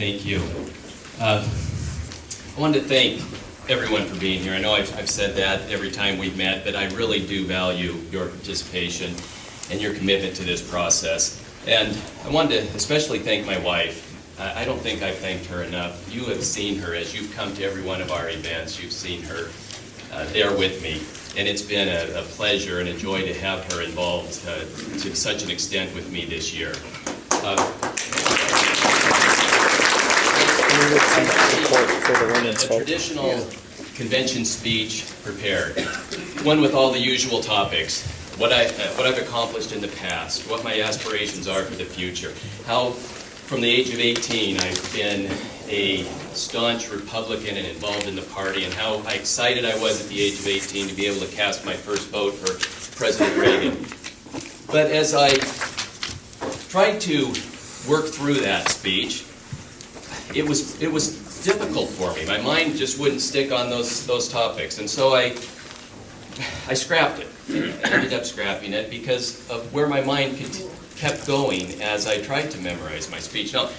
Thank you. I wanted to thank everyone for being here. I know I've said that every time we've met, but I really do value your participation and your commitment to this process. And I wanted to especially thank my wife. I don't think I've thanked her enough. You have seen her as you've come to every one of our events. You've seen her there with me. And it's been a pleasure and a joy to have her involved to such an extent with me this year. A traditional convention speech prepared, one with all the usual topics, what I've accomplished in the past, what my aspirations are for the future, how from the age of 18 I've been a staunch Republican and involved in the party, and how excited I was at the age of 18 to be able to cast my first vote for President Reagan. But as I tried to work through that speech, it was difficult for me. My mind just wouldn't stick on those topics, and so I scrapped it. I ended up scrapping it because of where my mind kept going as I tried to memorize my speech. Now,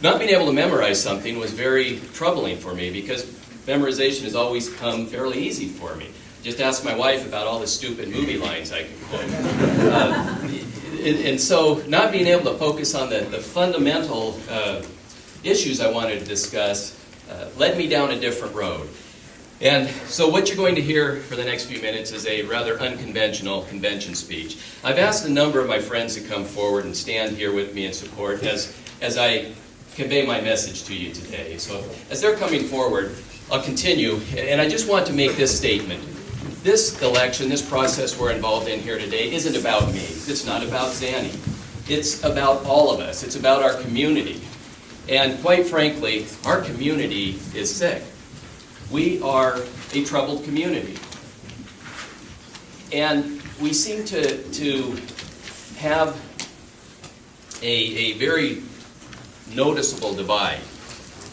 not being able to memorize something was very troubling for me because memorization has always come fairly easy for me. Just ask my wife about all the stupid movie lines I can quote. And so not being able to focus on the fundamental issues I wanted to discuss led me down a different road. And so what you're going to hear for the next few minutes is a rather unconventional convention speech. I've asked a number of my friends to come forward and stand here with me in support as I convey my message to you today. So as they're coming forward, I'll continue, and I just want to make this statement. This election, this process we're involved in here today isn't about me. It's not about Zanny. It's about all of us. It's about our community. And quite frankly, our community is sick. We are a troubled community. And we seem to have a very noticeable divide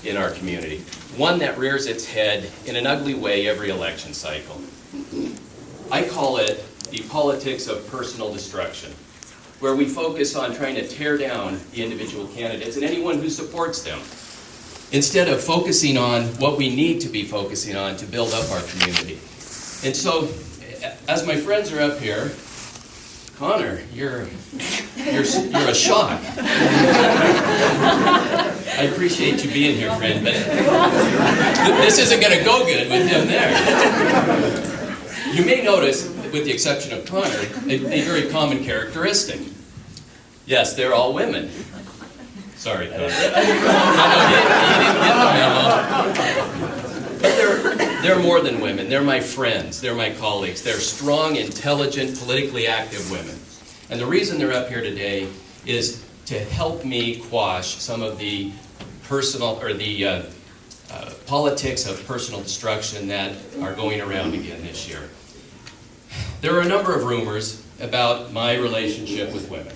in our community, one that rears its head in an ugly way every election cycle. I call it the politics of personal destruction, where we focus on trying to tear down the individual candidates and anyone who supports them, instead of focusing on what we need to be focusing on to build up our community. And so, as my friends are up here, Connor, you're a shock. I appreciate you being here, friend, but this isn't going to go good with him there. You may notice, with the exception of Connor, a very common characteristic. Yes, they're all women. Sorry, Connor. You didn't get the memo. But they're more than women. They're my friends. They're my colleagues. They're strong, intelligent, politically active women. And the reason they're up here today is to help me quash some of the personal, or the politics of personal destruction that are going around again this year. There are a number of rumors about my relationship with women.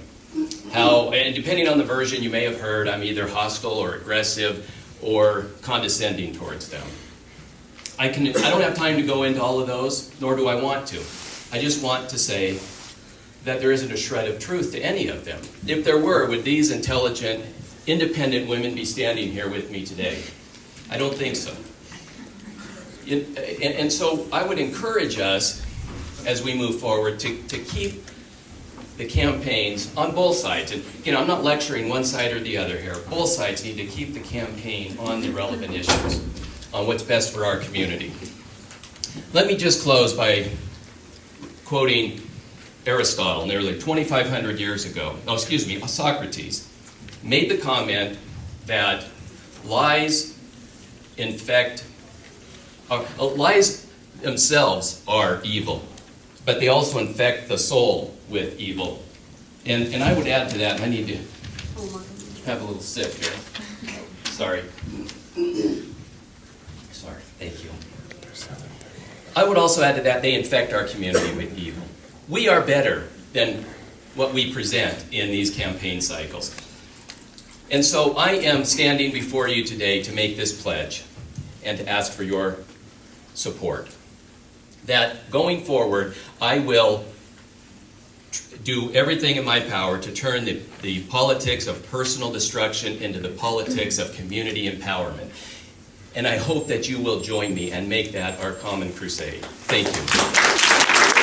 How, and depending on the version you may have heard, I'm either hostile or aggressive or condescending towards them. I don't have time to go into all of those, nor do I want to. I just want to say that there isn't a shred of truth to any of them. If there were, would these intelligent, independent women be standing here with me today? I don't think so. And so I would encourage us, as we move forward, to keep the campaigns on both sides. And I'm not lecturing one side or the other here. Both sides need to keep the campaign on the relevant issues, on what's best for our community. Let me just close by quoting Aristotle, nearly 2,500 years ago. Socrates made the comment that lies lies themselves are evil, but they also infect the soul with evil. And I would add to that, and I need to have a little sip here. Sorry, thank you. I would also add to that, they infect our community with evil. We are better than what we present in these campaign cycles. And so I am standing before you today to make this pledge and to ask for your support. That going forward, I will do everything in my power to turn the politics of personal destruction into the politics of community empowerment. And I hope that you will join me and make that our common crusade. Thank you.